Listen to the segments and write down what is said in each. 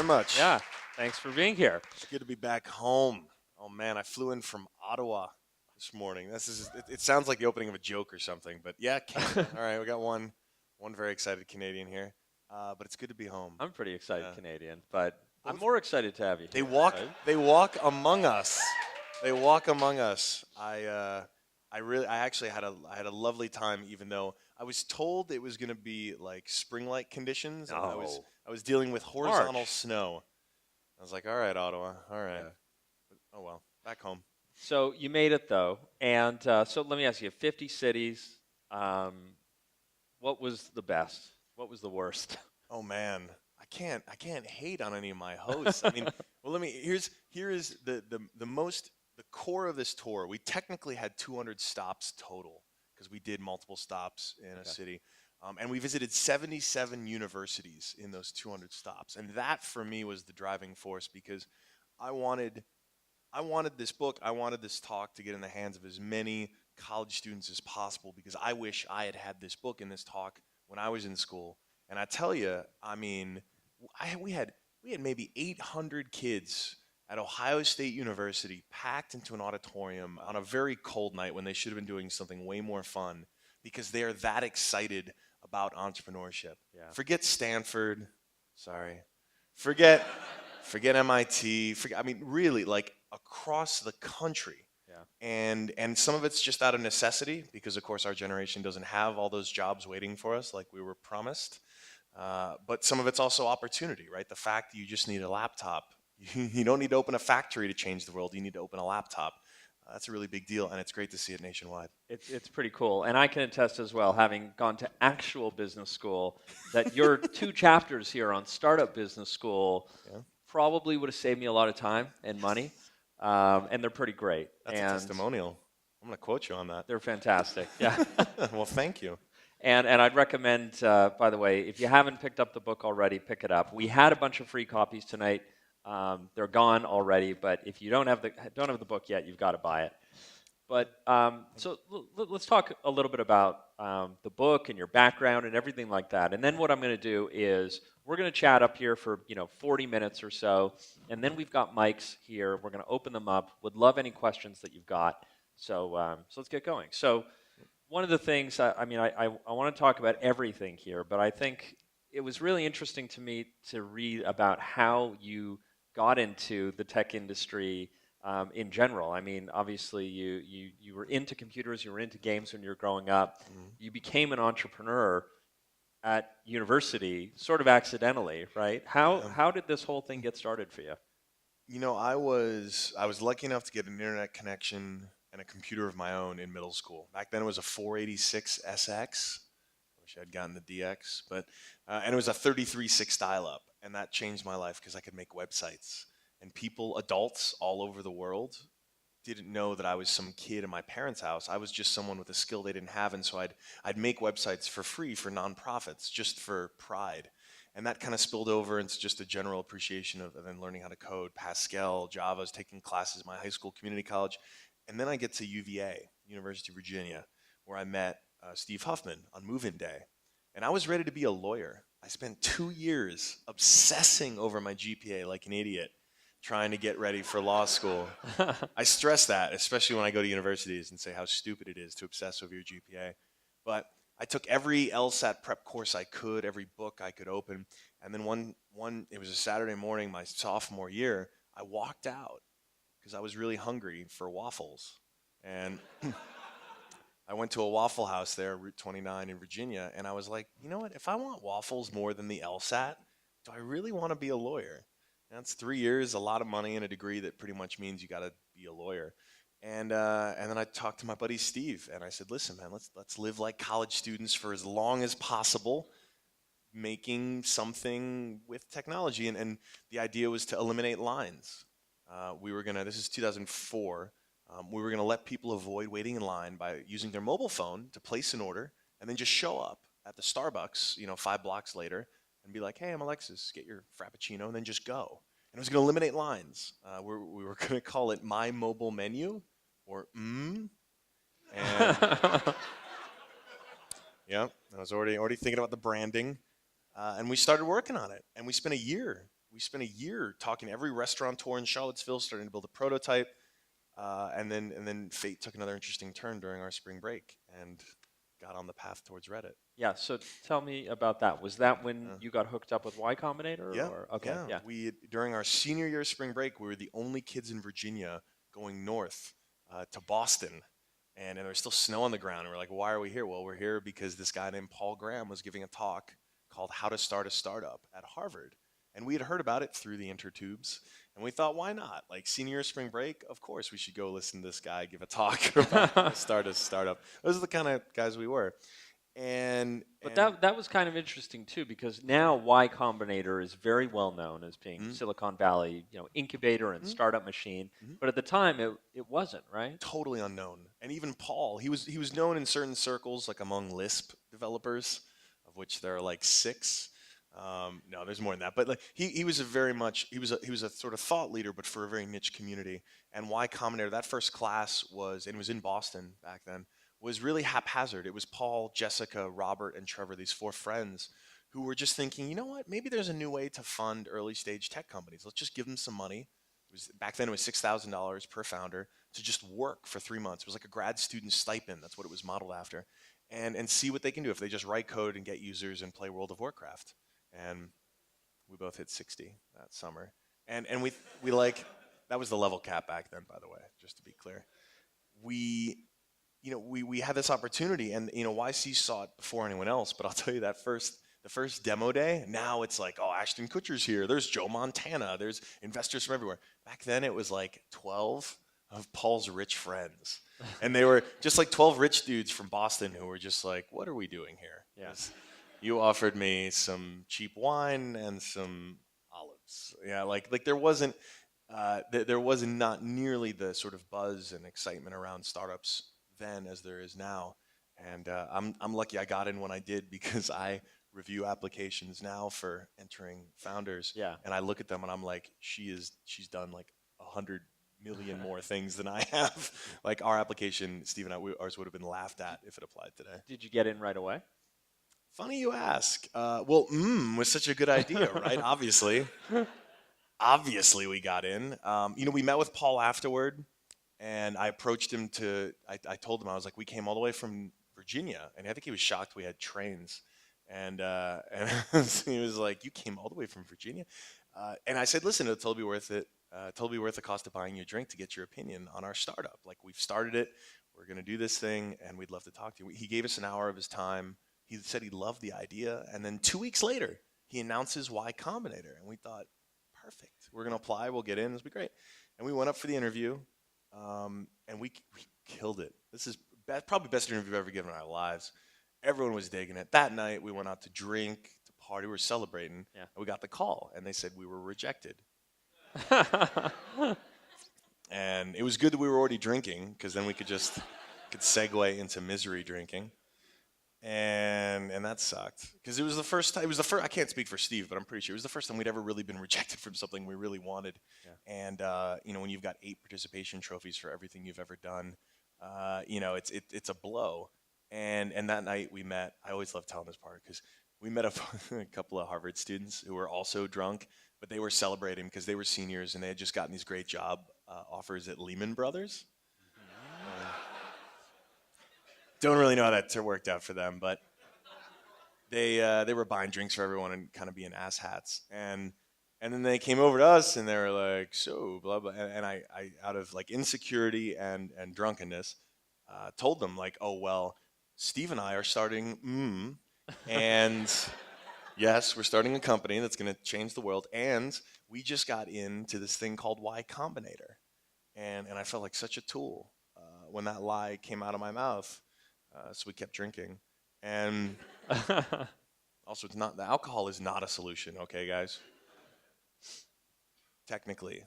much. Yeah, thanks for being here. It's good to be back home. Oh man, I flew in from Ottawa this morning. It sounds like the opening of a joke or something, but yeah, Canada. All right, we got one very excited Canadian here. But it's good to be home. I'm pretty excited Canadian, but I'm Both- more excited to have you They here. walk. right? They walk among us. They walk among us. I actually had a lovely time, even though I was told it was going to be like spring-like conditions, and No. I was dealing with horizontal March. snow. I was like, all right, Ottawa, all right. Yeah. But, oh well, back home. So you made it though, and so let me ask you: 50 cities. What was the best? What was the worst? Oh man, I can't hate on any of my hosts. I mean, well, here is the core of this tour. We technically had 200 stops total because we did multiple stops in a city. And we visited 77 universities in those 200 stops. And that for me was the driving force, because I wanted this book, I wanted this talk to get in the hands of as many college students as possible, because I wish I had had this book and this talk when I was in school. And I tell you, I mean, we had maybe 800 kids at Ohio State University packed into an auditorium on a very cold night when they should have been doing something way more fun, because they are that excited about entrepreneurship. Yeah. Forget Stanford, sorry. Forget MIT. I mean, really, like across the country. Yeah. And some of it's just out of necessity, because of course our generation doesn't have all those jobs waiting for us like we were promised. But some of it's also opportunity, right? The fact that you just need a laptop. You don't need to open a factory to change the world. You need to open a laptop. That's a really big deal, and it's great to see it nationwide. It's pretty cool. And I can attest as well, having gone to actual business school, that your 2 chapters here on Startup Business School probably would have saved me a lot of time and money. And they're pretty great. That's a testimonial. I'm going to quote you on that. They're fantastic. Yeah. Well, thank you. And I'd recommend, by the way, if you haven't picked up the book already, pick it up. We had a bunch of free copies tonight. They're gone already, but if you don't have the book yet, you've got to buy it. But so let's talk a little bit about the book and your background and everything like that. And then what I'm going to do is we're going to chat up here for 40 minutes or so, and then we've got mics here. We're going to open them up. Would love any questions that you've got. So let's get going. So one of the things, I want to talk about everything here, but I think it was really interesting to me to read about how you got into the tech industry in general. I mean, obviously you were into computers, you were into games when you were growing up. Mm-hmm. You became an entrepreneur at university, sort of accidentally, right? How did this whole thing get started for you? I was lucky enough to get an internet connection and a computer of my own in middle school. Back then it was a 486 SX. I wish I'd gotten the DX, but and it was a 33.6 dial-up, and that changed my life because I could make websites. And adults all over the world, didn't know that I was some kid in my parents' house. I was just someone with a skill they didn't have, and so I'd make websites for free for nonprofits, just for pride. And that kind of spilled over into just a general appreciation of then learning how to code, Pascal, Java. I was taking classes at my high school community college. And then I get to UVA, University of Virginia, where I met Steve Huffman on move-in day. And I was ready to be a lawyer. I spent 2 years obsessing over my GPA like an idiot, trying to get ready for law school. I stress that, especially when I go to universities and say how stupid it is to obsess over your GPA. But I took every LSAT prep course I could, every book I could open. And then it was a Saturday morning, my sophomore year, I walked out because I was really hungry for waffles. And I went to a Waffle House there, Route 29 in Virginia, and I was like, you know what, if I want waffles more than the LSAT, do I really want to be a lawyer? That's 3 years, a lot of money, and a degree that pretty much means you got to be a lawyer. And then I talked to my buddy Steve, and I said, listen, man, let's live like college students for as long as possible, making something with technology. And the idea was to eliminate lines. This is 2004, we were going to let people avoid waiting in line by using their mobile phone to place an order and then just show up at the Starbucks, 5 blocks later, and be like, hey, I'm Alexis, get your Frappuccino, and then just go. And it was going to eliminate lines. We were going to call it My Mobile Menu, or And yeah, I was already thinking about the branding. And we started working on it. And we spent a year. we spent a year talking to every restaurateur in Charlottesville, starting to build a prototype. And then fate took another interesting turn during our spring break and got on the path towards Reddit. Yeah, so tell me about that. Was that when Uh, you got hooked up with Y Combinator, yeah, or okay, yeah. yeah. We during our senior year spring break, we were the only kids in Virginia going north to Boston, and there was still snow on the ground. And we're like, why are we here? Well, we're here because this guy named Paul Graham was giving a talk called "How to Start a Startup" at Harvard, and we had heard about it through the intertubes, and we thought, why not? Like senior year spring break, of course we should go listen to this guy give a talk about how to start a startup. Those are the kind of guys we were, and But and. that was kind of interesting too, because now Y Combinator is very well known as being Mm, Silicon Valley, incubator and mm, startup machine. mm. But at the time, it wasn't, right? Totally unknown. And even Paul, he was known in certain circles, like among Lisp developers, of which there are like 6. No, there's more than that. But like he was a very much he was a sort of thought leader, but for a very niche community. And Y Combinator, that first class was, and it was in Boston back then, was really haphazard. It was Paul, Jessica, Robert, and Trevor, these 4 friends who were just thinking, you know what, maybe there's a new way to fund early stage tech companies. Let's just give them some money. Back then it was $6,000 per founder to just work for 3 months. It was like a grad student stipend. That's what it was modeled after, and see what they can do if they just write code and get users and play World of Warcraft. And we both hit 60 that summer, and we like that was the level cap back then, by the way, just to be clear. We we had this opportunity, and YC saw it before anyone else. But I'll tell you that the first demo day, now it's like, oh, Ashton Kutcher's here. There's Joe Montana. There's investors from everywhere. Back then, it was like 12 of Paul's rich friends, and they were just like 12 rich dudes from Boston who were just like, what are we doing here? Yeah. You offered me some cheap wine and some olives. Yeah, like there wasn't. There was not nearly the sort of buzz and excitement around startups then as there is now, and I'm lucky I got in when I did, because I review applications now for entering founders, Yeah. and I look at them and I'm like, she's done like 100 million more things than I have. Like our application, Steve and ours would have been laughed at if it applied today. Did you get in right away? Funny you ask. Well, was such a good idea, right? Obviously we got in. We met with Paul afterward, and I approached him I told him, I was like, we came all the way from Virginia, and I think he was shocked we had trains. And he was like, you came all the way from Virginia? And I said, listen, it'll totally be worth it. Totally worth the cost of buying you a drink to get your opinion on our startup. Like, we've started it, we're going to do this thing, and we'd love to talk to you. He gave us an hour of his time. He said he loved the idea, and then 2 weeks later, he announces Y Combinator, and we thought, perfect. We're going to apply. We'll get in. This will be great. And we went up for the interview, and we killed it. This is probably the best interview we've ever given in our lives. Everyone was digging it. That night, we went out to drink, to party. We were celebrating. Yeah. And we got the call, and they said we were rejected. And it was good that we were already drinking, because then we could segue into misery drinking. And that sucked, because it was the first time. I can't speak for Steve, but I'm pretty sure it was the first time we'd ever really been rejected from something we really wanted. Yeah. And when you've got 8 participation trophies for everything you've ever done, it's a blow. And that night we met. I always love telling this part, because we met a couple of Harvard students who were also drunk, but they were celebrating because they were seniors and they had just gotten these great job offers at Lehman Brothers. Don't really know how that worked out for them, but they were buying drinks for everyone and kind of being asshats. And then they came over to us and they were like, so blah blah. And I out of like insecurity and drunkenness, told them like, oh well, Steve and I are starting, and yes, we're starting a company that's going to change the world, and we just got into this thing called Y Combinator, and I felt like such a tool when that lie came out of my mouth. So we kept drinking, and also the alcohol is not a solution, okay, guys. Technically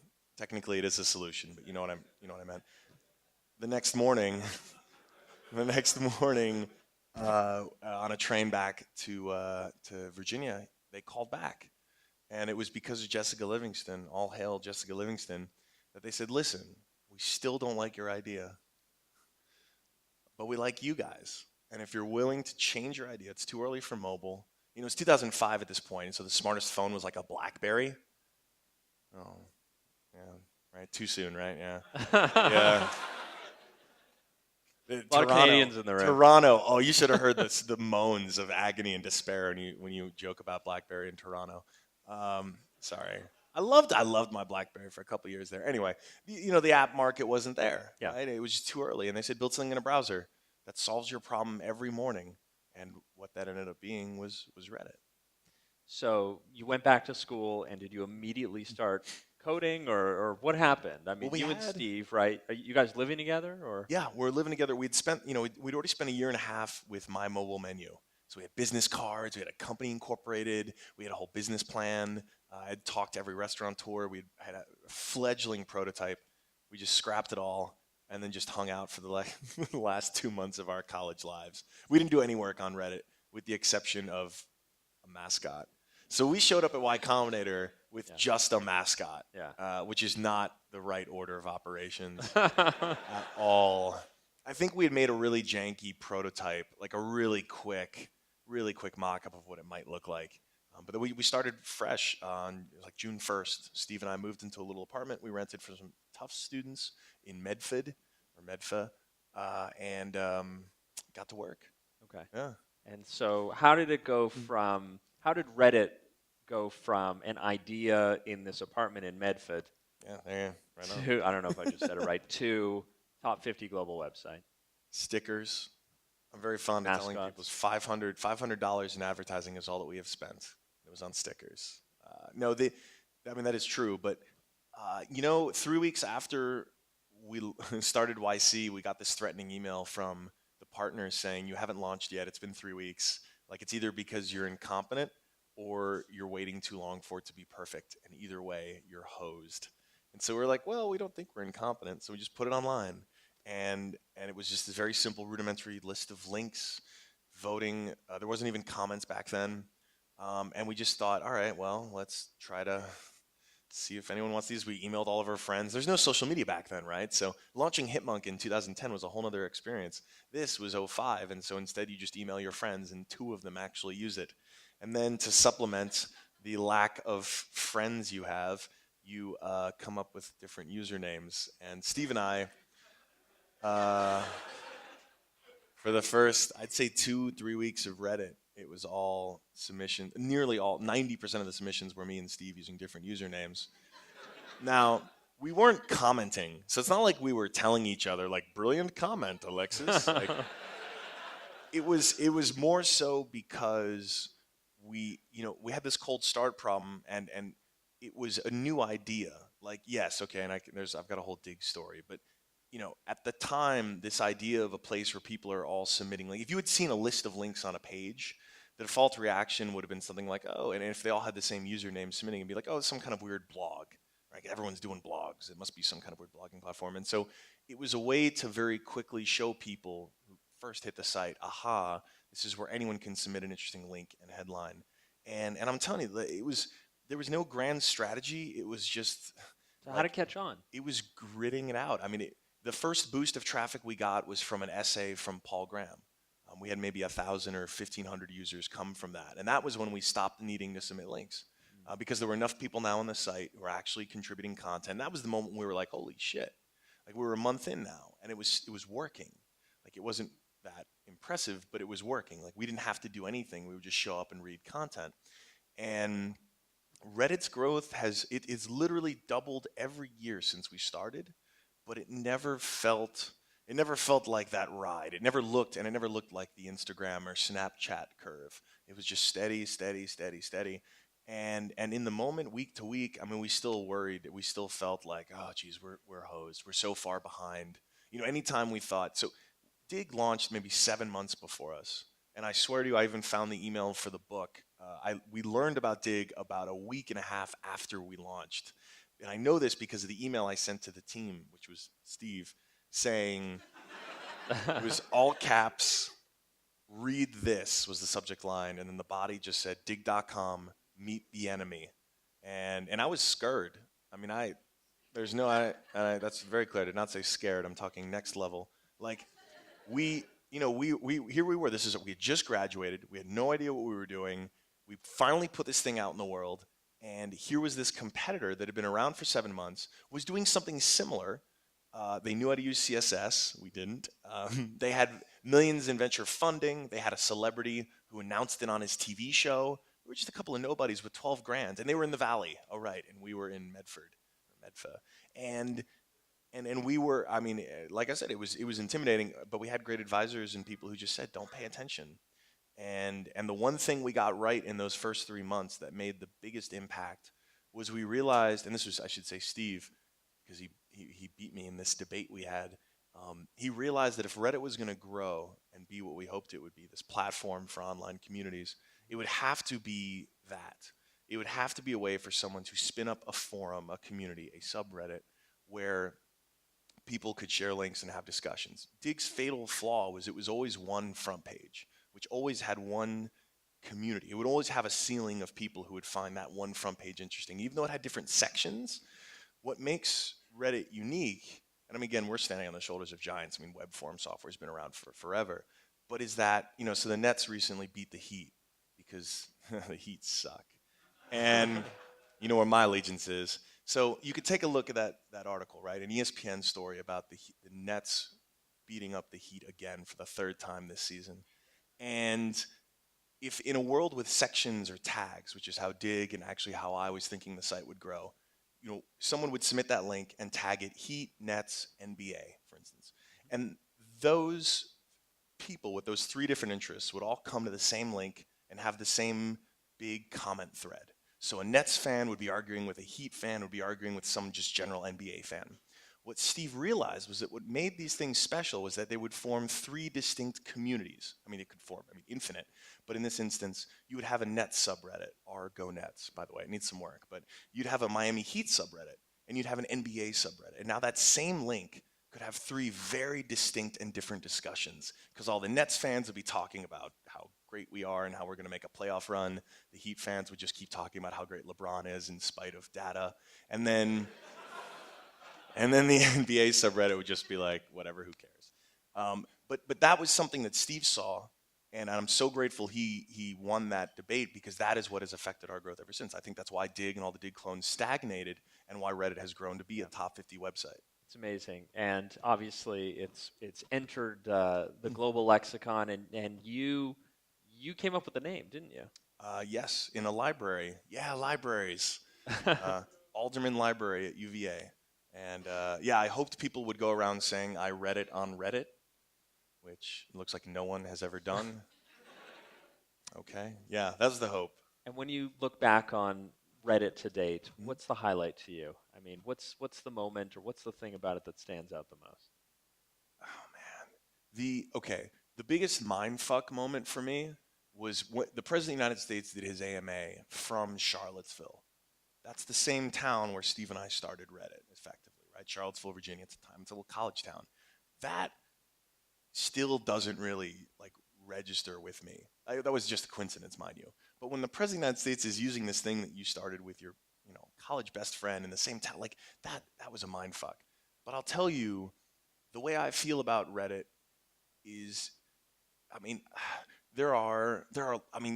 it is a solution, but you know what I meant. The next morning, on a train back to Virginia, they called back, and it was because of Jessica Livingston. All hail Jessica Livingston. That they said, listen, we still don't like your idea, but we like you guys. And if you're willing to change your idea, it's too early for mobile. It's 2005 at this point, and so the smartest phone was like a BlackBerry. right? Too soon, right? Yeah. A Yeah. lot of Toronto. Canadians in the room. Toronto. Oh, you should have heard the moans of agony and despair when you joke about BlackBerry in Toronto. Sorry. I loved my BlackBerry for a couple years there. Anyway, the app market wasn't there, Yeah. right? It was just too early, and they said build something in a browser that solves your problem every morning. And what that ended up being was Reddit. So you went back to school, and did you immediately start coding, or what happened? I mean, Well, we you and had Steve, right? Are you guys living together, or? Yeah, we're living together. We'd already spent a year and a half with My Mobile Menu. So we had business cards, we had a company incorporated, we had a whole business plan. I'd talked to every restaurateur. We had a fledgling prototype. We just scrapped it all and then just hung out for the the last 2 months of our college lives. We didn't do any work on Reddit with the exception of a mascot. So we showed up at Y Combinator with Yeah. just a mascot, Yeah. which is not the right order of operations at all. I think we had made a really janky prototype, like a really quick mock-up of what it might look like. But then we started fresh on like June 1st. Steve and I moved into a little apartment we rented for some tough students in Medfa, and got to work. Okay. Yeah. And so, how did it go from? How did Reddit go from an idea in this apartment in Medford Yeah, there, right on. to, I don't know if I just said it right, to top 50 global website? Stickers. I'm very fond of telling people Mascots. $500 in advertising is all that we have spent. It was on stickers. No, that is true. But 3 weeks after we started YC, we got this threatening email from the partners saying, "You haven't launched yet. It's been 3 weeks. Like it's either because you're incompetent or you're waiting too long for it to be perfect. And either way, you're hosed." And so we're like, "Well, we don't think we're incompetent, so we just put it online." And it was just this very simple rudimentary list of links, voting. There wasn't even comments back then, and we just thought, all right, well, let's try to see if anyone wants these. We emailed all of our friends. There's no social media back then, right? So launching Hitmonk in 2010 was a whole other experience. This was '05, and so instead you just email your friends, and 2 of them actually use it. And then to supplement the lack of friends you have, you come up with different usernames. And Steve and I, for the first, I'd say 2-3 weeks of Reddit, it was all submission. Nearly all, 90% of the submissions were me and Steve using different usernames. Now, we weren't commenting, so it's not like we were telling each other like, "Brilliant comment, Alexis." Like, it was more so because we had this cold start problem, and it was a new idea. Like, yes, okay, and I've got a whole dig story, but at the time, this idea of a place where people are all submitting, like if you had seen a list of links on a page, the default reaction would have been something like, "Oh," and if they all had the same username submitting, it'd be like, "Oh, it's some kind of weird blog." Right? Everyone's doing blogs. It must be some kind of weird blogging platform. And so it was a way to very quickly show people who first hit the site, aha, this is where anyone can submit an interesting link and headline. And I'm telling you, there was no grand strategy. It was just So, how to catch on? it was gritting it out. I mean, the first boost of traffic we got was from an essay from Paul Graham. We had maybe 1,000 or 1,500 users come from that, and that was when we stopped needing to submit links because there were enough people now on the site who were actually contributing content. That was the moment when we were like, "Holy shit!" Like we were a month in now, and it was working. Like it wasn't that impressive, but it was working. Like we didn't have to do anything; we would just show up and read content, and Reddit's growth it's literally doubled every year since we started, but it never felt like that ride. It never looked like the Instagram or Snapchat curve. It was just steady, steady, steady, steady. And in the moment, week to week, I mean, we still worried. We still felt like, oh, geez, we're hosed. We're so far behind. Anytime we thought so, Dig launched maybe 7 months before us, and I swear to you, I even found the email for the book. We learned about Dig about a week and a half after we launched, and I know this because of the email I sent to the team, which was Steve, saying it was all caps. "Read this" was the subject line, and then the body just said dig.com, meet the enemy, and I was scared. I mean, that's very clear. I did not say scared. I'm talking next level. Like we here we were. We had just graduated. We had no idea what we were doing. We finally put this thing out in the world, And here was this competitor that had been around for 7 months, was doing something similar. They knew how to use CSS. We didn't. They had millions in venture funding. They had a celebrity who announced it on his TV show. We were just a couple of nobodies with 12 grand, and they were in the Valley. Oh, right, and we were in Medford, or Medfa, and we were. I mean, like I said, it was intimidating, but we had great advisors and people who just said, "Don't pay attention." And the one thing we got right in those first 3 months that made the biggest impact was we realized, and this was, I should say, Steve, because he beat me in this debate we had. He realized that if Reddit was going to grow and be what we hoped it would be, this platform for online communities, it would have to be that. It would have to be a way for someone to spin up a forum, a community, a subreddit, where people could share links and have discussions. Dig's fatal flaw was it was always one front page, which always had one community. It would always have a ceiling of people who would find that one front page interesting. Even though it had different sections, what makes Reddit unique, and I mean, again, we're standing on the shoulders of giants. I mean, web form software has been around for forever. But is that, so the Nets recently beat the Heat because the Heat suck. And you know where my allegiance is. So you could take a look at that article, right? An ESPN story about the Nets beating up the Heat again for the third time this season. And if in a world with sections or tags, which is how Dig and actually how I was thinking the site would grow, someone would submit that link and tag it Heat, Nets, NBA, for instance. And those people with those three different interests would all come to the same link and have the same big comment thread. So a Nets fan would be arguing with a Heat fan, would be arguing with some just general NBA fan. What Steve realized was that what made these things special was that they would form three distinct communities. I mean, it could form, infinite. But in this instance, you would have a Nets subreddit, or Go Nets, by the way. It needs some work. But you'd have a Miami Heat subreddit, and you'd have an NBA subreddit. And now that same link could have three very distinct and different discussions, because all the Nets fans would be talking about how great we are and how we're going to make a playoff run. The Heat fans would just keep talking about how great LeBron is in spite of data. And then the NBA subreddit would just be like, whatever, who cares? But that was something that Steve saw, and I'm so grateful he won that debate, because that is what has affected our growth ever since. I think that's why Dig and all the Dig clones stagnated, and why Reddit has grown to be a top 50 website. It's amazing, and obviously it's entered the global lexicon, and you came up with the name, didn't you? Yes, in a library. Yeah, libraries. Alderman Library at UVA. And yeah, I hoped people would go around saying I read it on Reddit, which looks like no one has ever done. Okay, yeah, that's the hope. And when you look back on Reddit to date, what's the highlight to you? I mean, what's the moment, or what's the thing about it that stands out the most? Oh man, the biggest mindfuck moment for me was when the President of the United States did his AMA from Charlottesville. That's the same town where Steve and I started Reddit, effectively, right? Charlottesville, Virginia at the time. It's a little college town. That still doesn't really register with me. That was just a coincidence, mind you. But when the President of the United States is using this thing that you started with your college best friend in the same town, that was a mind fuck. But I'll tell you, the way I feel about Reddit is,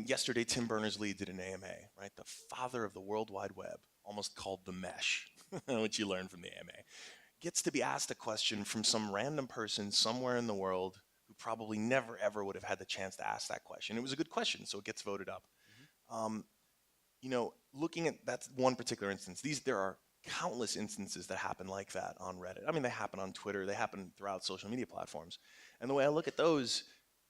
yesterday Tim Berners-Lee did an AMA, right? The father of the World Wide Web, almost called the mesh, which you learn from the AMA, gets to be asked a question from some random person somewhere in the world who probably never ever would have had the chance to ask that question. It was a good question, so it gets voted up. Looking at that one particular instance, there are countless instances that happen like that on Reddit. They happen on Twitter, they happen throughout social media platforms. And the way I look at those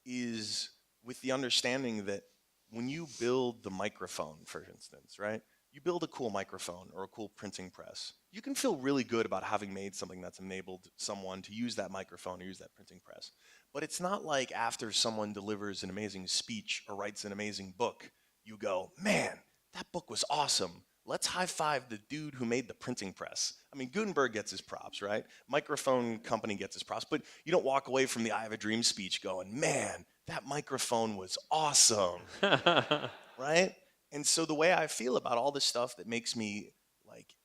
is with the understanding that when you build the microphone, for instance, right? You build a cool microphone or a cool printing press, you can feel really good about having made something that's enabled someone to use that microphone or use that printing press. But it's not like after someone delivers an amazing speech or writes an amazing book, you go, man, that book was awesome. Let's high five the dude who made the printing press. Gutenberg gets his props, right? Microphone company gets his props, but you don't walk away from the I Have a Dream speech going, man, that microphone was awesome, right? And so the way I feel about all this stuff that makes me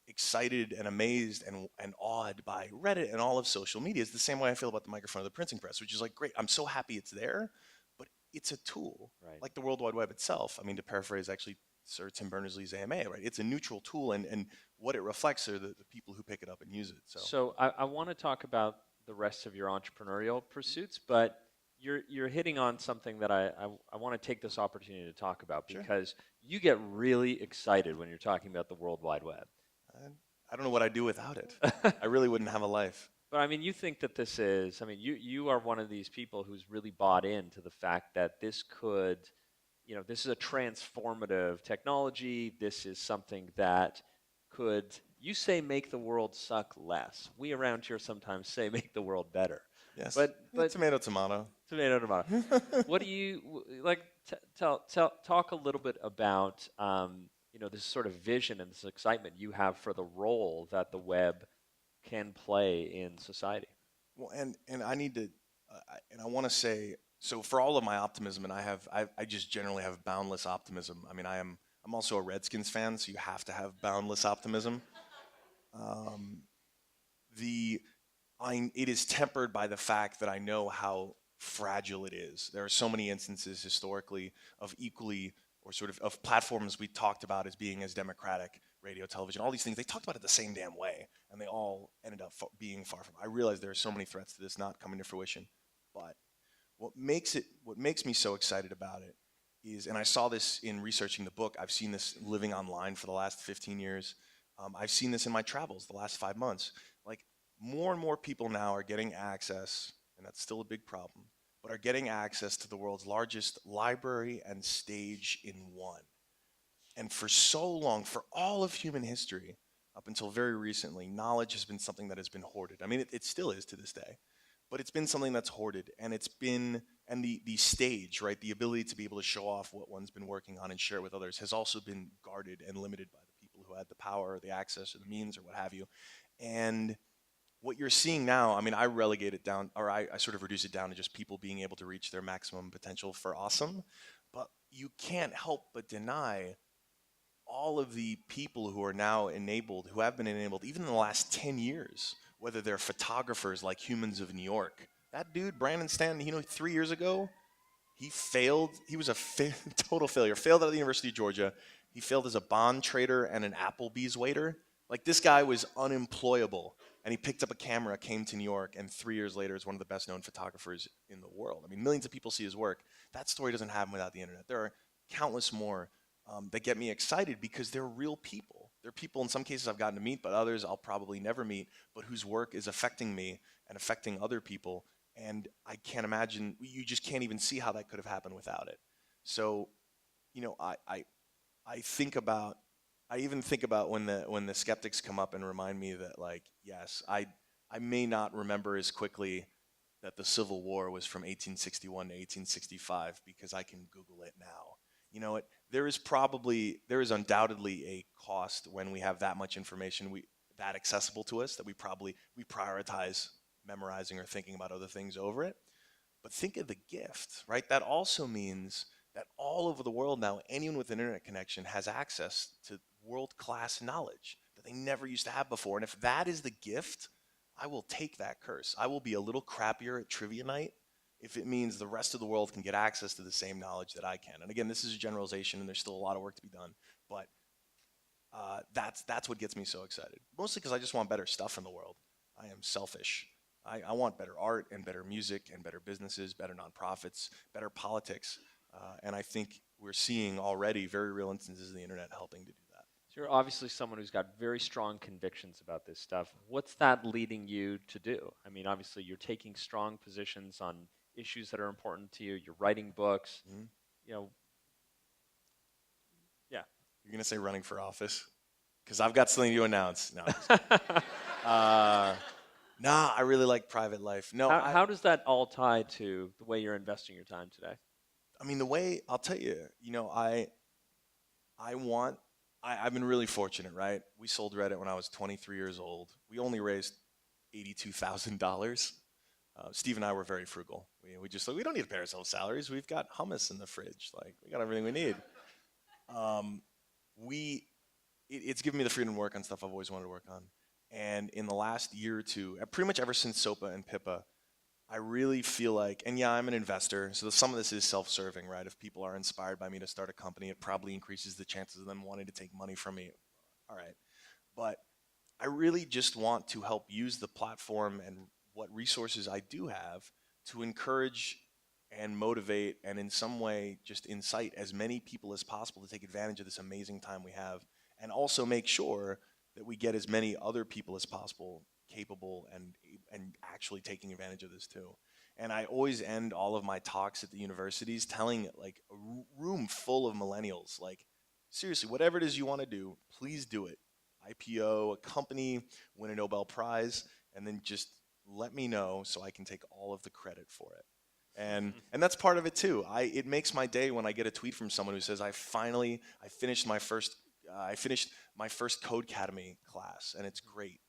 excited and amazed and awed by Reddit and all of social media is the same way I feel about the microphone of the printing press, which is great. I'm so happy it's there, but it's a tool, Right. like the World Wide Web itself. To paraphrase actually Sir Tim Berners-Lee's AMA, right? It's a neutral tool, and what it reflects are the people who pick it up and use it. So So I want to talk about the rest of your entrepreneurial pursuits, but you're hitting on something that I want to take this opportunity to talk about sure. because you get really excited when you're talking about the World Wide Web. I, I don't know what I'd do without it. I really wouldn't have a life. But I mean, you think that this is, I mean, you are one of these people who's really bought into the fact that this could, this is a transformative technology. This is something that could, you say, make the world suck less. We around here sometimes say make the world better. Yes. But Tomato, tomato. tomato, tomato. What do you like? Talk a little bit about, this sort of vision and this excitement you have for the role that the web can play in society. Well, and I need to, and I want to say, so for all of my optimism, and I just generally have boundless optimism. I mean, I'm also a Redskins fan, so you have to have boundless optimism. Um, it is tempered by the fact that I know how fragile it is. There are so many instances historically of equally or sort of platforms we talked about as being as democratic, radio, television, all these things. They talked about it the same damn way, and they all ended up being far from. I realize there are so many threats to this not coming to fruition, but what makes me so excited about it is, and I saw this in researching the book. I've seen this living online for the last 15 years. I've seen this in my travels the last 5 months. Like more and more people now are getting access, and that's still a big problem, but are getting access to the world's largest library and stage in one. And for so long, for all of human history, up until very recently, knowledge has been something that has been hoarded. I mean, it still is to this day, but it's been something that's hoarded, and the stage, right, the ability to be able to show off what one's been working on and share it with others has also been guarded and limited by the people who had the power or the access or the means or what have you. And what you're seeing now, I mean, I relegate it down, or I sort of reduce it down to just people being able to reach their maximum potential for awesome. But you can't help but deny all of the people who are now enabled, who have been enabled even in the last 10 years, whether they're photographers like Humans of New York. That dude, Brandon Stanton, 3 years ago, he failed. He was a total failure. Failed out of the University of Georgia. He failed as a bond trader and an Applebee's waiter. Like, this guy was unemployable. And he picked up a camera, came to New York, and 3 years later is one of the best known photographers in the world. I mean, millions of people see his work. That story doesn't happen without the internet. There are countless more that get me excited because they're real people. They're people in some cases I've gotten to meet, but others I'll probably never meet, but whose work is affecting me and affecting other people. And I can't imagine, you just can't even see how that could have happened without it. So, I think about, I even think about when the skeptics come up and remind me that, like, yes, I may not remember as quickly that the Civil War was from 1861 to 1865 because I can Google it now. You know what? There is undoubtedly a cost when we have that much information that accessible to us that we prioritize memorizing or thinking about other things over it. But think of the gift, right? That also means that all over the world now, anyone with an internet connection has access to world-class knowledge that they never used to have before. And if that is the gift, I will take that curse. I will be a little crappier at trivia night if it means the rest of the world can get access to the same knowledge that I can. And again, this is a generalization, and there's still a lot of work to be done. But that's what gets me so excited. Mostly because I just want better stuff in the world. I am selfish. I want better art and better music and better businesses, better nonprofits, better politics. And I think we're seeing already very real instances of the internet helping to do that. So you're obviously someone who's got very strong convictions about this stuff. What's that leading you to do? I mean, obviously you're taking strong positions on issues that are important to you. You're writing books. Mm-hmm. You know, yeah. You're going to say running for office? Because I've got something to announce. No. Nah, I really like private life. No, How does that all tie to the way you're investing your time today? I mean, the way, I'll tell you, I've been really fortunate, right? We sold Reddit when I was 23 years old. We only raised $82,000. Steve and I were very frugal. We just we don't need to pay ourselves salaries. We've got hummus in the fridge. Like, we got everything we need. It's given me the freedom to work on stuff I've always wanted to work on. And in the last year or two, pretty much ever since SOPA and PIPA, I really feel like, and yeah, I'm an investor, so some of this is self-serving, right? If people are inspired by me to start a company, it probably increases the chances of them wanting to take money from me. All right. But I really just want to help use the platform and what resources I do have to encourage and motivate and in some way just incite as many people as possible to take advantage of this amazing time we have, and also make sure that we get as many other people as possible capable and actually taking advantage of this too. And I always end all of my talks at the universities telling like a room full of millennials, like, seriously, whatever it is you want to do, please do it. IPO, a company, win a Nobel Prize, and then just let me know so I can take all of the credit for it. And that's part of it too. It makes my day when I get a tweet from someone who says, I finished my first Code Academy class and it's great.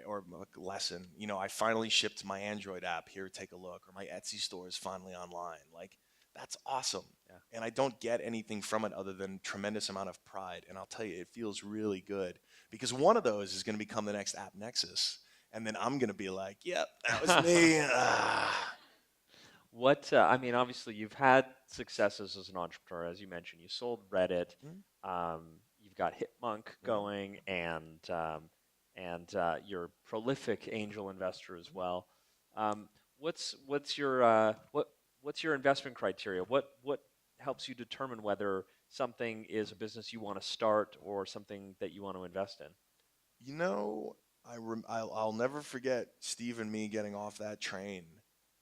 Or a lesson. You know, I finally shipped my Android app. Here, take a look. Or my Etsy store is finally online. Like, that's awesome. Yeah. And I don't get anything from it other than tremendous amount of pride. And I'll tell you, it feels really good because one of those is going to become the next AppNexus. And then I'm going to be like, yep, that was me. What I mean, obviously, you've had successes as an entrepreneur, as you mentioned. You sold Reddit. You've got Hitmonk going, and you're a prolific angel investor as well. What's your investment criteria? What helps you determine whether something is a business you want to start or something that you want to invest in? You know, I'll never forget Steve and me getting off that train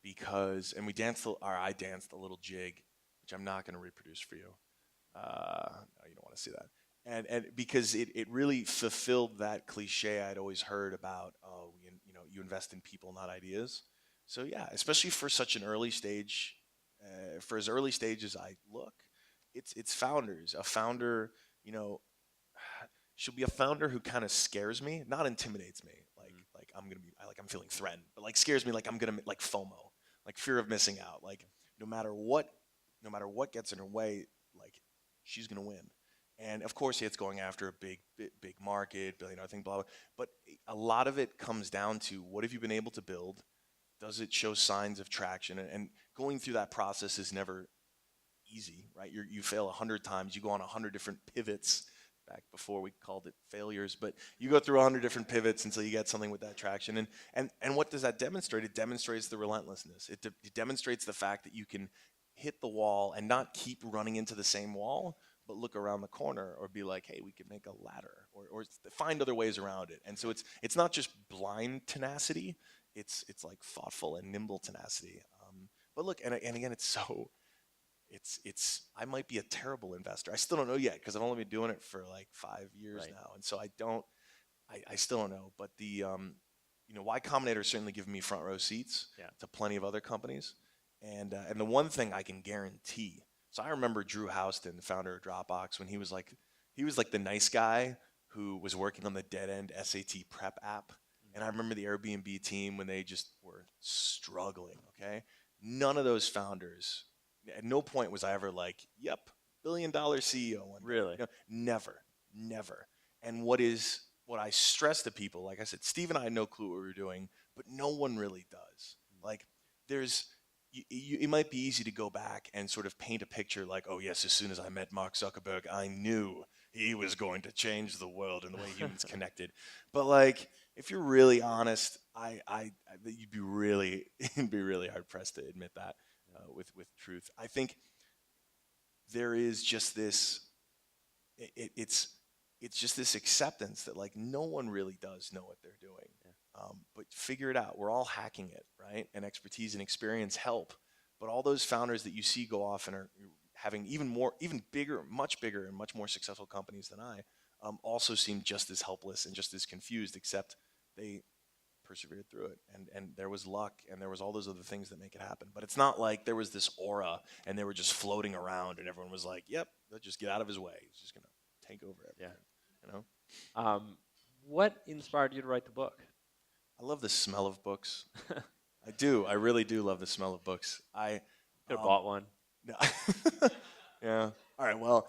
because, and we danced, or I danced a little jig, which I'm not going to reproduce for you. No, you don't want to see that. And because it really fulfilled that cliche I'd always heard about, oh, you invest in people, not ideas. So yeah, especially for such an early stage, for as early stage as I look, it's founders. A founder, you know, she'll be a founder who kind of scares me, not intimidates me. Like I'm gonna be like I'm feeling threatened, but like scares me like I'm gonna like FOMO, like fear of missing out. Like no matter what, no matter what gets in her way, like she's gonna win. And of course, it's going after a big market, billion-dollar thing, blah blah. But a lot of it comes down to what have you been able to build? Does it show signs of traction? And going through that process is never easy, right? You fail 100 times, you go on 100 different pivots. Back before we called it failures, but you go through 100 different pivots until you get something with that traction. And what does that demonstrate? It demonstrates the relentlessness. It demonstrates the fact that you can hit the wall and not keep running into the same wall, but look around the corner or be like, hey, we could make a ladder or find other ways around it. And so it's not just blind tenacity. It's like thoughtful and nimble tenacity. But look, and again, it's I might be a terrible investor. I still don't know yet because I've only been doing it for like 5 years Right. now, and so I still don't know. But Y Combinator has certainly given me front row seats Yeah. to plenty of other companies, and the one thing I can guarantee. So I remember Drew Houston, the founder of Dropbox, when he was like the nice guy who was working on the dead end SAT prep app, and I remember the Airbnb team when they just were struggling. Okay, none of those founders at no point was I ever like, yep, $1 billion CEO one day. Really? Never, never. And what I stress to people, like I said, Steve and I had no clue what we were doing, but no one really does. Like, it might be easy to go back and sort of paint a picture like, oh yes, as soon as I met Mark Zuckerberg, I knew he was going to change the world and the way humans connected. But like, if you're really honest, you'd be really hard pressed to admit that with truth. I think there is just this. It's just this acceptance that like no one really does know what they're doing, but figure it out. We're all hacking it, right? And expertise and experience help. But all those founders that you see go off and are having even bigger, much bigger, and much more successful companies than I, also seem just as helpless and just as confused, except they persevered through it, and there was luck and there was all those other things that make it happen. But it's not like there was this aura and they were just floating around and everyone was like, yep, let's just get out of his way, he's just gonna take over everything. What inspired you to write the book? I love the smell of books. I really do love the smell of books. I Could have bought one. no. Yeah, all right, well,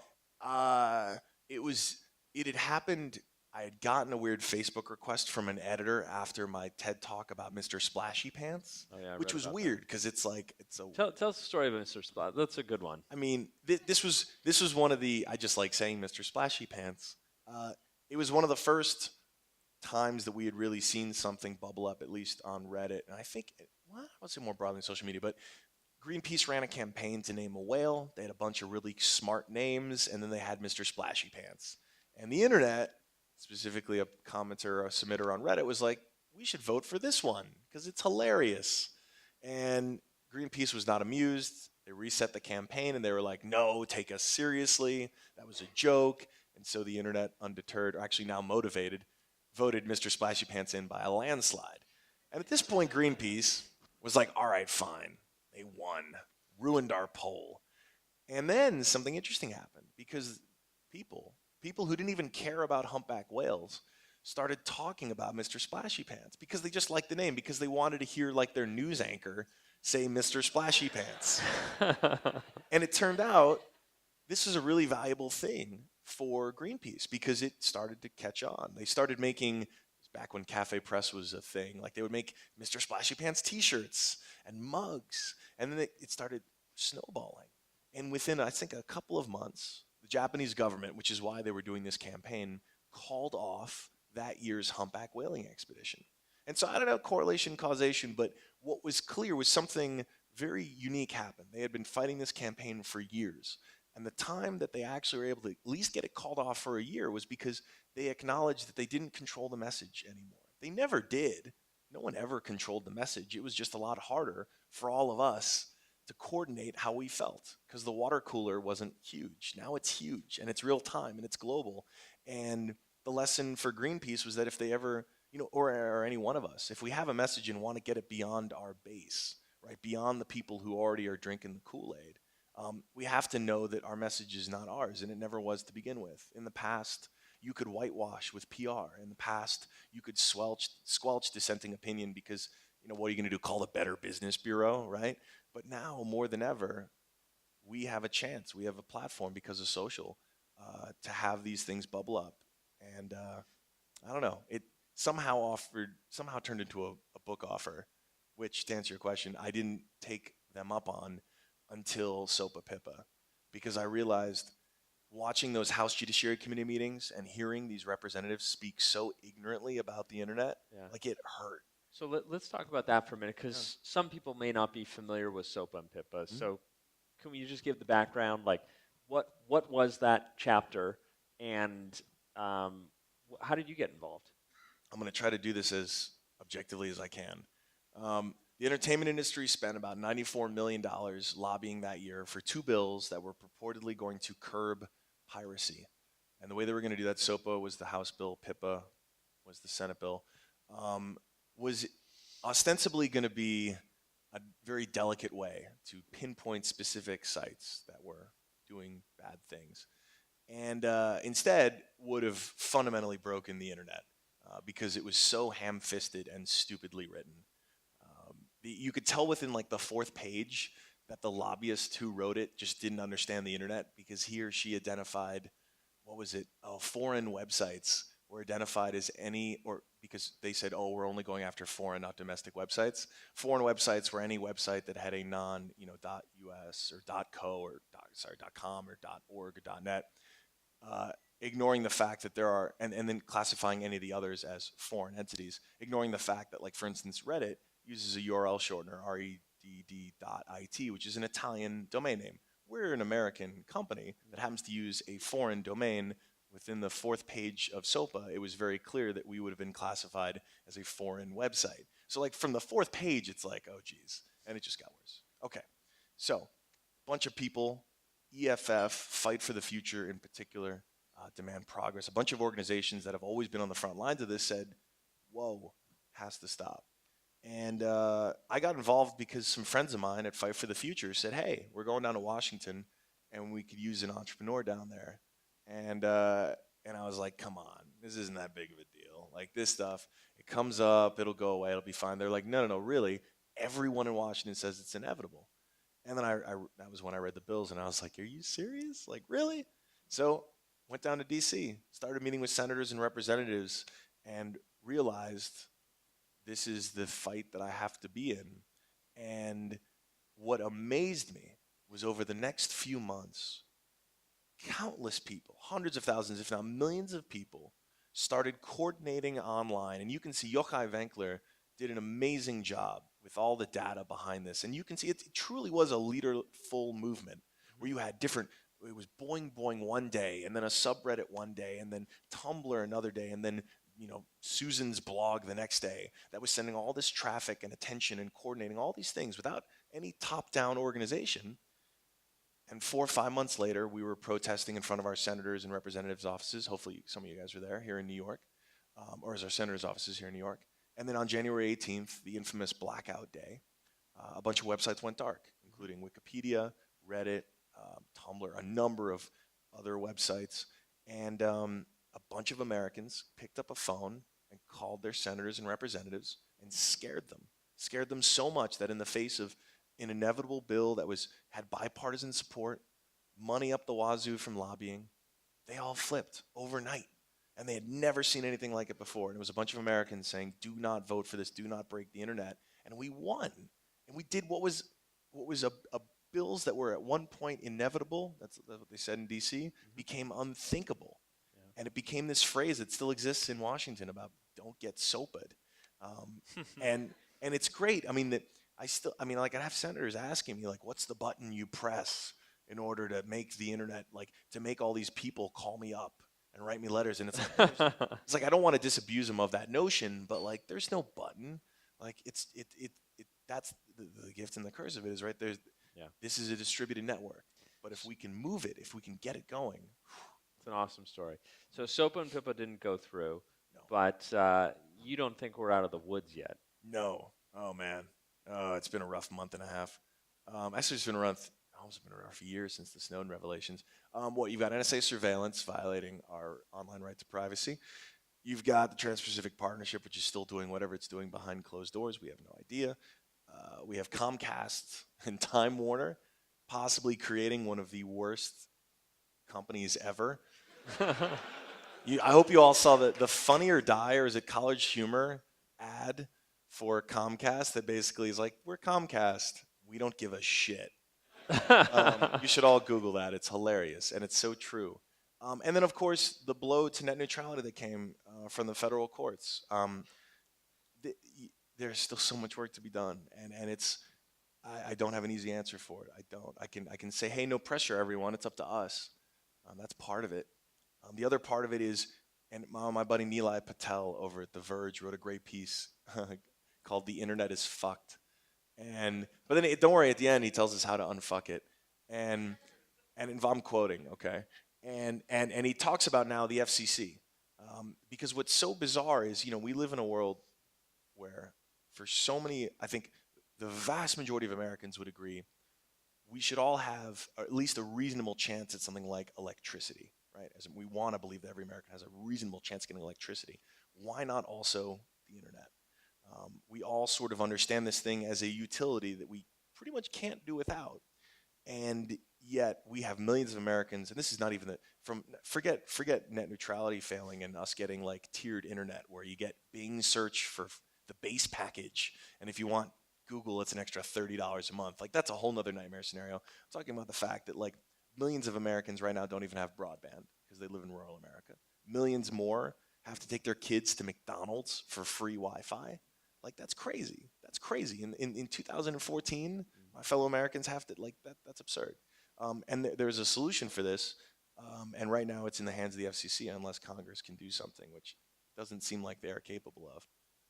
it had happened. I had gotten a weird Facebook request from an editor after my TED talk about Mr. Splashy Pants, Oh yeah, I which read was about that. weird because it's like it's a. Tell us the story of Mr. Splat. That's a good one. I mean, this was one of the. I just like saying Mr. Splashy Pants. Uh, it was one of the first times that we had really seen something bubble up, at least on Reddit, and I think, well, I would say more broadly in social media, but Greenpeace ran a campaign to name a whale. They had a bunch of really smart names, and then they had Mr. Splashy Pants. And the internet, specifically a commenter, a submitter on Reddit, was like, we should vote for this one because it's hilarious. And Greenpeace was not amused. They reset the campaign and they were like, no, take us seriously. That was a joke. And so the internet, undeterred, or actually now motivated, voted Mr. Splashy Pants in by a landslide. And at this point, Greenpeace was like, all right, fine. They won, ruined our poll. And then something interesting happened because people who didn't even care about humpback whales started talking about Mr. Splashy Pants because they just liked the name, because they wanted to hear like their news anchor say Mr. Splashy Pants. And it turned out this is a really valuable thing for Greenpeace because it started to catch on. They started making, back when Cafe Press was a thing, like they would make Mr. Splashy Pants t-shirts and mugs, and then it started snowballing. And within, I think, a couple of months, the Japanese government, which is why they were doing this campaign, called off that year's humpback whaling expedition. And so I don't know correlation, causation, but what was clear was something very unique happened. They had been fighting this campaign for years. And the time that they actually were able to at least get it called off for a year was because they acknowledged that they didn't control the message anymore. They never did. No one ever controlled the message. It was just a lot harder for all of us to coordinate how we felt because the water cooler wasn't huge. Now it's huge and it's real time and it's global. And the lesson for Greenpeace was that if they ever, or any one of us, if we have a message and want to get it beyond our base, right, beyond the people who already are drinking the Kool-Aid, we have to know that our message is not ours, and it never was to begin with. In the past, you could whitewash with PR. In the past, you could squelch dissenting opinion because, what are you going to do? Call the Better Business Bureau, right? But now, more than ever, we have a chance. We have a platform because of social to have these things bubble up. And I don't know. It somehow turned into a book offer, which, to answer your question, I didn't take them up on until SOPA PIPA, because I realized watching those House Judiciary Committee meetings and hearing these representatives speak so ignorantly about the internet, Yeah. like it hurt. So let's talk about that for a minute, because some people may not be familiar with SOPA and PIPA. Mm-hmm. So can you just give the background, like what was that chapter, and how did you get involved? I'm going to try to do this as objectively as I can. The entertainment industry spent about $94 million lobbying that year for two bills that were purportedly going to curb piracy. And the way they were going to do that, SOPA was the House bill, PIPA was the Senate bill, was ostensibly going to be a very delicate way to pinpoint specific sites that were doing bad things. And instead would have fundamentally broken the internet because it was so ham-fisted and stupidly written. You could tell within like the fourth page that the lobbyist who wrote it just didn't understand the internet, because he or she identified, what was it? Oh, foreign websites were identified as because they said, oh, we're only going after foreign, not domestic websites. Foreign websites were any website that had a non, .us or .co or .com or .org or .net, ignoring the fact that there are, and then classifying any of the others as foreign entities, ignoring the fact that, like, for instance, Reddit uses a URL shortener, redd.it, which is an Italian domain name. We're an American company that happens to use a foreign domain. Within the fourth page of SOPA, it was very clear that we would have been classified as a foreign website. So, like, from the fourth page, it's like, oh, geez. And it just got worse. Okay. So, bunch of people, EFF, Fight for the Future in particular, Demand Progress, a bunch of organizations that have always been on the front lines of this said, whoa, has to stop. And I got involved because some friends of mine at Fight for the Future said, hey, we're going down to Washington and we could use an entrepreneur down there. And I was like, come on, this isn't that big of a deal. Like, this stuff, it comes up, it'll go away, it'll be fine. They're like, no, really, everyone in Washington says it's inevitable. And then that was when I read the bills and I was like, are you serious? Like, really? So went down to DC, started meeting with senators and representatives, and realized this is the fight that I have to be in. And what amazed me was over the next few months, countless people, hundreds of thousands, if not millions of people, started coordinating online. And you can see Yochai Venkler did an amazing job with all the data behind this. And you can see it truly was a leaderful movement where you had different, it was Boing Boing one day, and then a subreddit one day, and then Tumblr another day, and then Susan's blog the next day that was sending all this traffic and attention and coordinating all these things without any top-down organization. And 4 or 5 months later, we were protesting in front of our senators and representatives' offices. Hopefully, some of you guys were there here in New York, or as our senators' offices here in New York. And then on January 18th, the infamous blackout day, a bunch of websites went dark, including Wikipedia, Reddit, Tumblr, a number of other websites. And a bunch of Americans picked up a phone and called their senators and representatives and scared them so much that in the face of an inevitable bill that had bipartisan support, money up the wazoo from lobbying, they all flipped overnight. And they had never seen anything like it before. And it was a bunch of Americans saying, do not vote for this, do not break the internet. And we won. And we did what was a bills that were at one point inevitable, that's what they said in DC, became unthinkable. Yeah. And it became this phrase that still exists in Washington about don't get soaped. And it's great. I mean, I have senators asking me, like, what's the button you press in order to make the internet, like, to make all these people call me up and write me letters? And it's like I don't want to disabuse them of that notion, but like, there's no button. Like, that's the gift and the curse of it is right there. Yeah. This is a distributed network, but if we can move it, if we can get it going, it's an awesome story. So SOPA and PIPA didn't go through, no. But you don't think we're out of the woods yet? No. Oh man. It's been a rough month and a half. Actually, it's been around almost been around for years since the Snowden revelations. You've got NSA surveillance violating our online right to privacy. You've got the Trans-Pacific Partnership, which is still doing whatever it's doing behind closed doors. We have no idea. We have Comcast and Time Warner possibly creating one of the worst companies ever. I hope you all saw the Funny or Die, or is it College Humor ad for Comcast that basically is like, we're Comcast. We don't give a shit. You should all Google that. It's hilarious, and it's so true. And then, of course, the blow to net neutrality that came from the federal courts. There's still so much work to be done, and it's I don't have an easy answer for it. I don't. I can say, hey, no pressure, everyone. It's up to us. That's part of it. The other part of it is, and my buddy Nilay Patel over at The Verge wrote a great piece called "The Internet is Fucked." But then don't worry, at the end he tells us how to unfuck it, and I'm quoting, okay, and he talks about now the FCC, because what's so bizarre is we live in a world where for so many, I think the vast majority of Americans would agree, we should all have at least a reasonable chance at something like electricity, right? As we want to believe that every American has a reasonable chance of getting electricity. Why not also the internet? We all sort of understand this thing as a utility that we pretty much can't do without. And yet we have millions of Americans, and this is not even forget net neutrality failing and us getting like tiered internet where you get Bing search for the base package, and if you want Google, it's an extra $30 a month. Like, that's a whole nother nightmare scenario. I'm talking about the fact that like millions of Americans right now don't even have broadband because they live in rural America. Millions more have to take their kids to McDonald's for free Wi-Fi. Like, that's crazy. That's crazy. In 2014, my fellow Americans have to, like, that's absurd. And there's a solution for this. And right now it's in the hands of the FCC unless Congress can do something, which doesn't seem like they are capable of.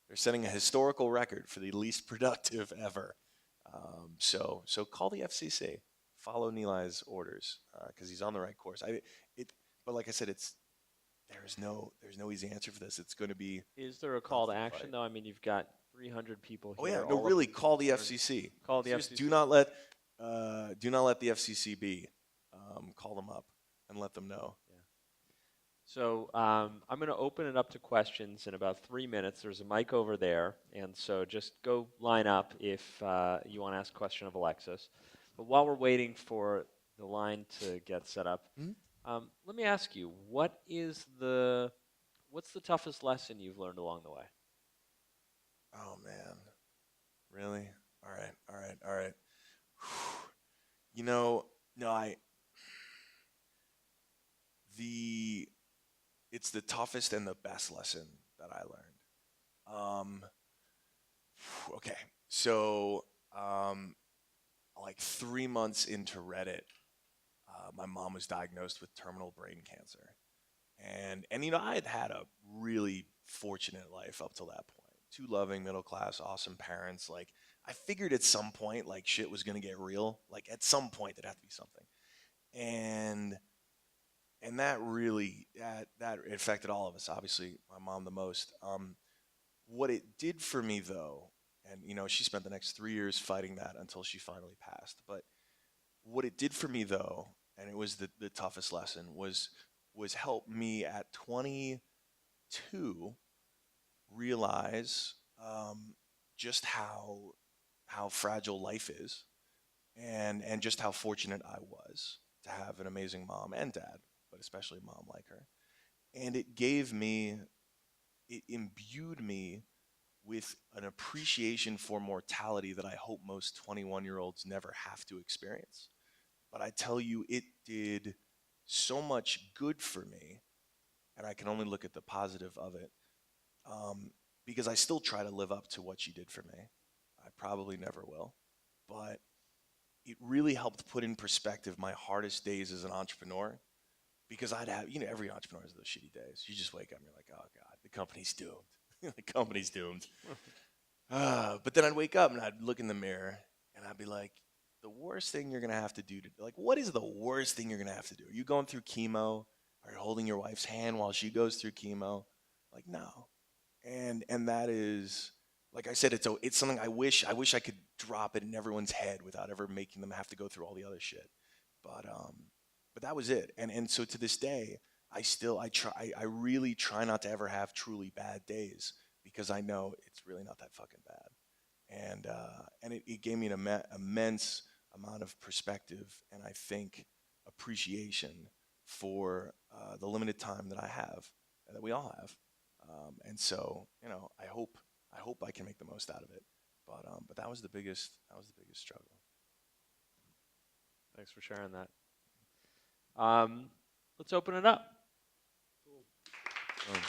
They're setting a historical record for the least productive ever. So call the FCC. Follow Nilay's orders because he's on the right course. But like I said, there's no easy answer for this. It's going to be. Is there a call to action though? I mean, you've got 300 people here. Oh yeah, no, really, call the FCC. Call the FCC. Do not let the FCC be. Call them up and let them know. Yeah. So I'm going to open it up to questions in about 3 minutes. There's a mic over there, and so just go line up if you want to ask a question of Alexis. But while we're waiting for the line to get set up, Let me ask you, what's the toughest lesson you've learned along the way? Oh man, really? All right, all right, all right. You know, no, the it's the toughest and the best lesson that I learned. Okay, so um, like 3 months into Reddit, my mom was diagnosed with terminal brain cancer, and I had had a really fortunate life up till that point. Two loving, middle class, awesome parents. Like I figured at some point, like shit was gonna get real. Like at some point, there'd have to be something, and that really that affected all of us. Obviously, my mom the most. What it did for me though, and she spent the next 3 years fighting that until she finally passed. But what it did for me though, and it was the toughest lesson, was help me at 22 realize just how fragile life is, and just how fortunate I was to have an amazing mom and dad, but especially a mom like her. And it imbued me with an appreciation for mortality that I hope most 21-year-olds never have to experience. But I tell you, it did so much good for me, and I can only look at the positive of it, because I still try to live up to what she did for me. I probably never will, but it really helped put in perspective my hardest days as an entrepreneur, because I'd have, every entrepreneur has those shitty days. You just wake up and you're like, oh God, the company's doomed. The company's doomed. But then I'd wake up and I'd look in the mirror and I'd be like, the worst thing you're going to have to do like, what is the worst thing you're going to have to do? Are you going through chemo? Are you holding your wife's hand while she goes through chemo? Like, no. And that is, like I said, it's something I wish I could drop it in everyone's head without ever making them have to go through all the other shit. But that was it. And so to this day, I really try not to ever have truly bad days, because I know it's really not that fucking bad. And it gave me an immense amount of perspective, and I think appreciation for the limited time that I have, that we all have. And so, I hope I can make the most out of it. But that was the biggest struggle. Thanks for sharing that. Let's open it up. Um,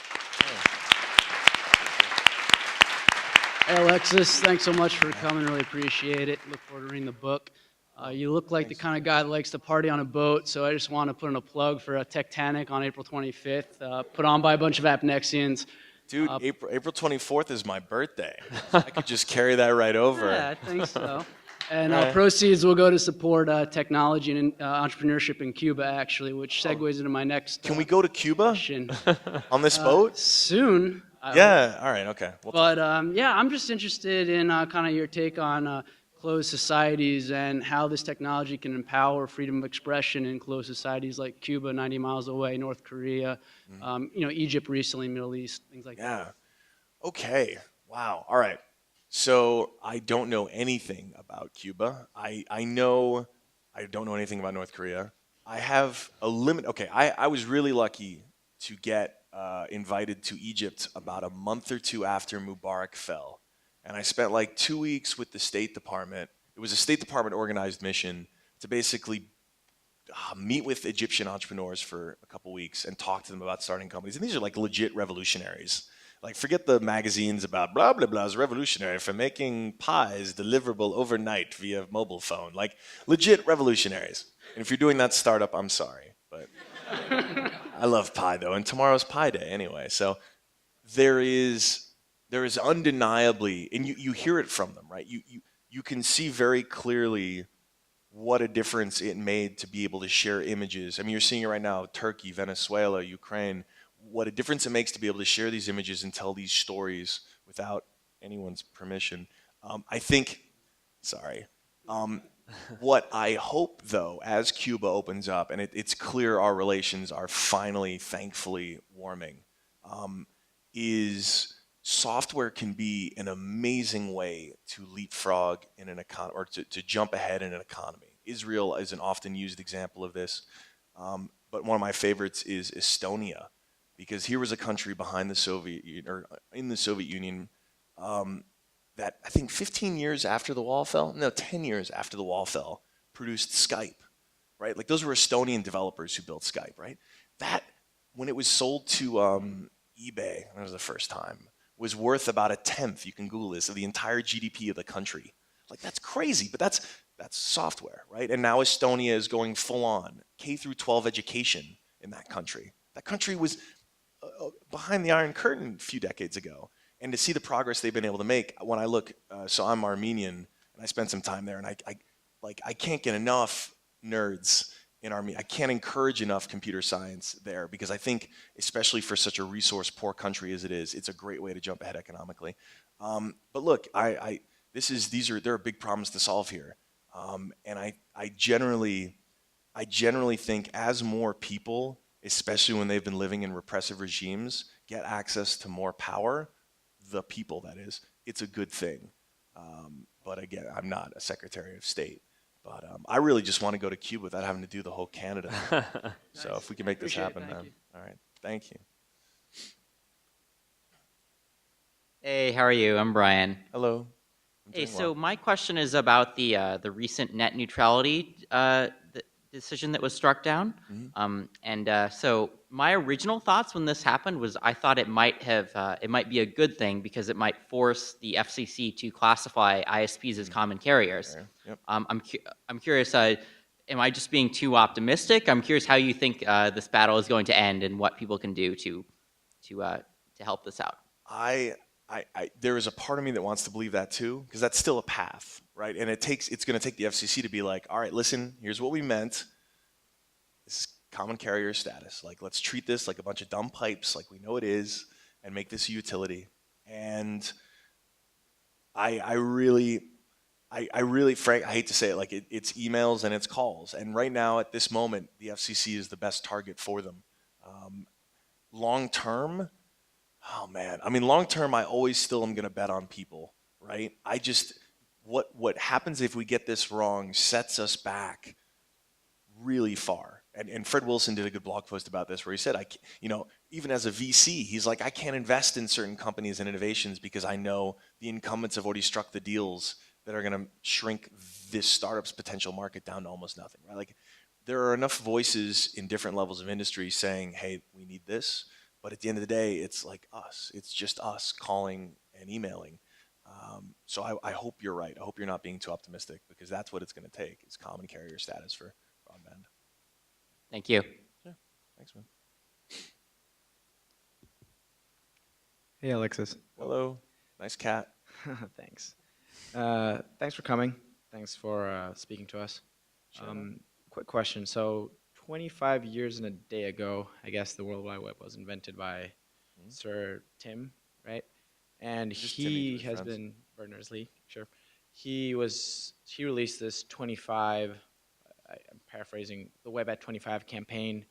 Hey, Alexis, thanks so much for coming. Really appreciate it. Look forward to reading the book. You look like the kind of guy that likes to party on a boat, so I just want to put in a plug for a Tectanic on April 25th, put on by a bunch of AppNexians. Dude, April 24th is my birthday. I could just carry that right over. Yeah, I think so. And Right. proceeds will go to support technology and entrepreneurship in Cuba, actually, which segues into my next Can we go to Cuba question. on this boat? Soon. I hope. Yeah. All right. Okay. But yeah, I'm just interested in kind of your take on closed societies and how this technology can empower freedom of expression in closed societies like Cuba, 90 miles away, North Korea, Egypt recently, Middle East, things like that. Yeah. Okay. Wow. All right. So I don't know anything about Cuba. I know I don't know anything about North Korea. I have a limit. Okay. I was really lucky to get invited to Egypt about a month or two after Mubarak fell. And I spent like 2 weeks with the State Department. It was a State Department organized mission to basically meet with Egyptian entrepreneurs for a couple weeks and talk to them about starting companies. And these are like legit revolutionaries. Like, forget the magazines about blah, blah, blah is revolutionary for making pies deliverable overnight via mobile phone. Like, legit revolutionaries. And if you're doing that startup, I'm sorry. But I love pie, though. And tomorrow's Pie Day anyway. So there is undeniably, and you hear it from them, right? You can see very clearly what a difference it made to be able to share images. I mean, you're seeing it right now, Turkey, Venezuela, Ukraine, what a difference it makes to be able to share these images and tell these stories without anyone's permission. I think, sorry. What I hope, though, as Cuba opens up, and it's clear our relations are finally, thankfully, warming, is software can be an amazing way to leapfrog in an economy, or to jump ahead in an economy. Israel is an often used example of this. but one of my favorites is Estonia, because here was a country behind the Soviet or in the Soviet Union that I think 15 years after the wall fell, no, 10 years after the wall fell, produced Skype, right? Like those were Estonian developers who built Skype, right? That, when it was sold to eBay, that was the first time, was worth about a tenth, you can Google this, of the entire GDP of the country. Like that's crazy, but that's software, right? And now Estonia is going full on K through 12 education in that country. That country was behind the Iron Curtain a few decades ago. And to see the progress they've been able to make, when I look, so I'm Armenian, and I spent some time there, and I can't get enough nerds in Armenia. I can't encourage enough computer science there, because I think, especially for such a resource-poor country as it is, it's a great way to jump ahead economically. But look, there are big problems to solve here, and I generally think as more people, especially when they've been living in repressive regimes, get access to more power, the people that is, it's a good thing. But again, I'm not a Secretary of State. But I really just want to go to Cuba without having to do the whole Canada. So if we can make this happen, then all right. Thank you. Hey, how are you? I'm Brian. Hello. Hey, so my question is about the recent net neutrality decision that was struck down. So my original thoughts when this happened was I thought it might be a good thing because it might force the FCC to classify ISPs as common carriers. Yep. I'm curious. Am I just being too optimistic? I'm curious how you think this battle is going to end and what people can do to help this out. There is a part of me that wants to believe that too, because that's still a path, right? And it's going to take the FCC to be like, all right, listen, here's what we meant. This is common carrier status. Like, let's treat this like a bunch of dumb pipes, like we know it is, and make this a utility. And I really, Frank, I hate to say it, like it's emails and it's calls. And right now, at this moment, the FCC is the best target for them. Long term, oh man, I mean, long term, I always still am going to bet on people, right? What happens if we get this wrong sets us back really far. And Fred Wilson did a good blog post about this where he said, even as a VC, he's like, I can't invest in certain companies and innovations because I know the incumbents have already struck the deals that are going to shrink this startup's potential market down to almost nothing, right? Like, there are enough voices in different levels of industry saying, hey, we need this. But at the end of the day, it's like us. It's just us calling and emailing. So I hope you're right. I hope you're not being too optimistic, because that's what it's going to take, is common carrier status for broadband. Thank you. Sure. Thanks, man. Hey, Alexis. Hello. Nice cat. Thanks. Thanks for coming. Thanks for speaking to us. Sure. Quick question. So, 25 years and a day ago, I guess the World Wide Web was invented by Sir Tim, right? And Just he Timmy, has friends. been Berners-Lee, sure. He released this 25. I'm paraphrasing, the Web at 25 campaign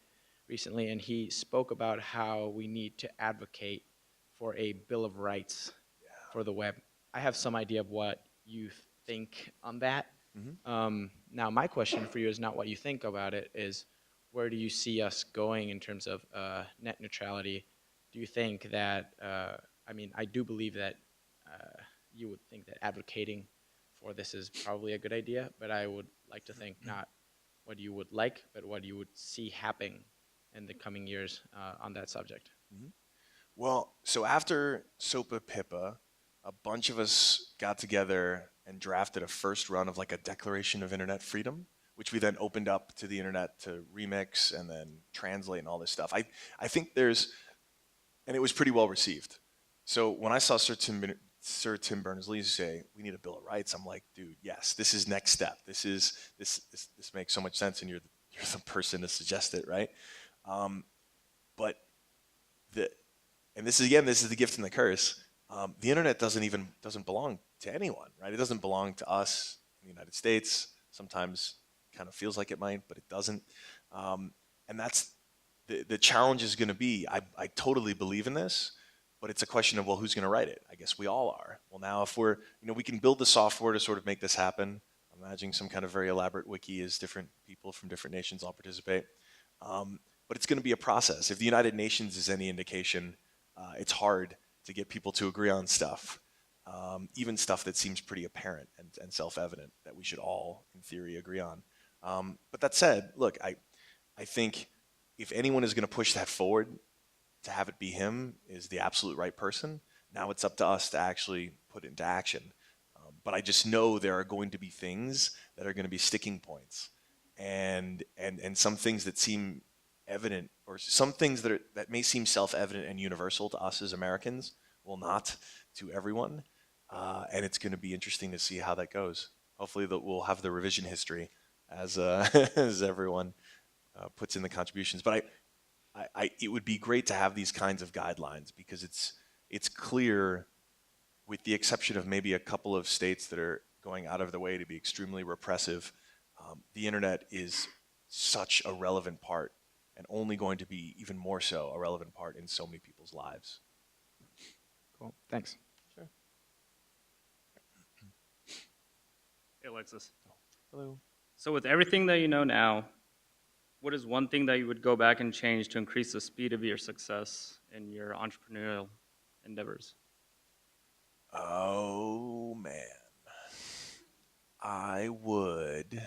recently, and he spoke about how we need to advocate for a Bill of Rights for the web. I have some idea of what you think on that. Now, my question for you is not what you think about it, is where do you see us going in terms of net neutrality? Do you think that, I do believe that you would think that advocating for this is probably a good idea, but I would like to think not what you would like, but what you would see happening in the coming years on that subject. Well, so after SOPA PIPA, a bunch of us got together and drafted a first run of like a Declaration of Internet Freedom, which we then opened up to the internet to remix and then translate and all this stuff. I think and it was pretty well received. So when I saw Sir Tim Berners-Lee say, we need a Bill of Rights, I'm like, dude, yes, this is next step. This makes so much sense, and you're the person to suggest it, right? But this is the gift and the curse. The internet doesn't belong to anyone, right? It doesn't belong to us in the United States. Sometimes it kind of feels like it might, but it doesn't. And that's the challenge is going to be, I totally believe in this, but it's a question of, well, who's going to write it? I guess we all are. Well, now if we can build the software to sort of make this happen. I'm imagining some kind of very elaborate wiki as different people from different nations all participate. But it's going to be a process. If the United Nations is any indication, it's hard to get people to agree on stuff, even stuff that seems pretty apparent and self-evident that we should all, in theory, agree on. But that said, look, I think if anyone is going to push that forward, to have it be him is the absolute right person. Now it's up to us to actually put it into action. But I just know there are going to be things that are going to be sticking points, and some things that seem evident, or some things that may seem self-evident and universal to us as Americans will not to everyone. And it's going to be interesting to see how that goes. Hopefully we'll have the revision history as as everyone puts in the contributions. But it would be great to have these kinds of guidelines, because it's clear, with the exception of maybe a couple of states that are going out of their way to be extremely repressive, the internet is such a relevant part, and only going to be even more so a relevant part in so many people's lives. Cool. Thanks. Sure. Hey, Alexis. Hello. So with everything that you know now, what is one thing that you would go back and change to increase the speed of your success in your entrepreneurial endeavors? Oh, man. I would.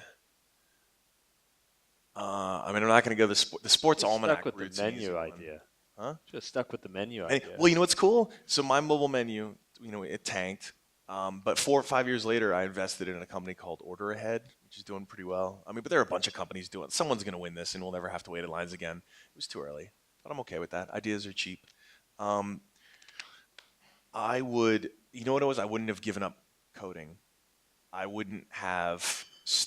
I mean, I'm not going to go the sports Just almanac stuck with route's the an easy menu one. idea. Huh? Just stuck with the menu And, idea. well, you know what's cool? So my mobile menu, it tanked. But 4 or 5 years later, I invested in a company called Order Ahead, which is doing pretty well. I mean, but there are a bunch of companies doing it. Someone's going to win this, and we'll never have to wait in lines again. It was too early, but I'm okay with that. Ideas are cheap. I would, you know what it was? I wouldn't have given up coding. I wouldn't have,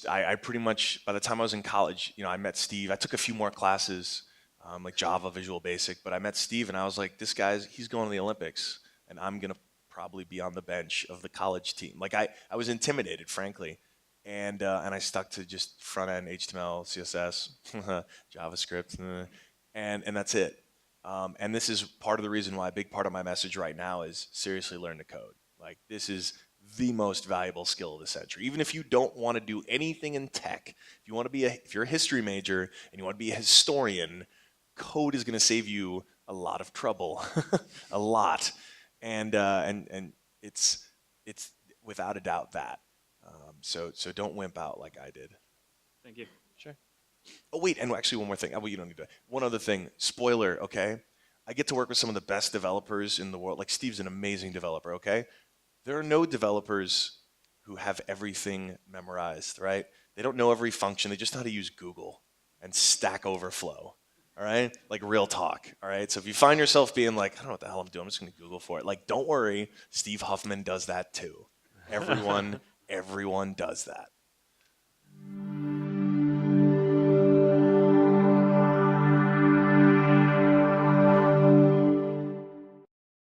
I pretty much, by the time I was in college, I met Steve. I took a few more classes, like Java, Visual Basic, but I met Steve, and I was like, this guy's, he's going to the Olympics, and I'm going to probably be on the bench of the college team. Like I was intimidated, frankly, and I stuck to just front end HTML, CSS, JavaScript, and that's it. And this is part of the reason why a big part of my message right now is seriously learn to code. Like, this is the most valuable skill of the century. Even if you don't want to do anything in tech, if you want to be if you're a history major and you want to be a historian, code is going to save you a lot of trouble, a lot. And it's without a doubt that. So don't wimp out like I did. Thank you. Sure. Oh wait, and actually one more thing. Oh, you don't need to. One other thing. Spoiler, okay? I get to work with some of the best developers in the world. Like, Steve's an amazing developer, okay? There are no developers who have everything memorized, right? They don't know every function. They just know how to use Google and Stack Overflow. All right? Like, real talk. All right? So if you find yourself being like, I don't know what the hell I'm doing, I'm just going to Google for it. Like, don't worry. Steve Huffman does that too. Everyone does that.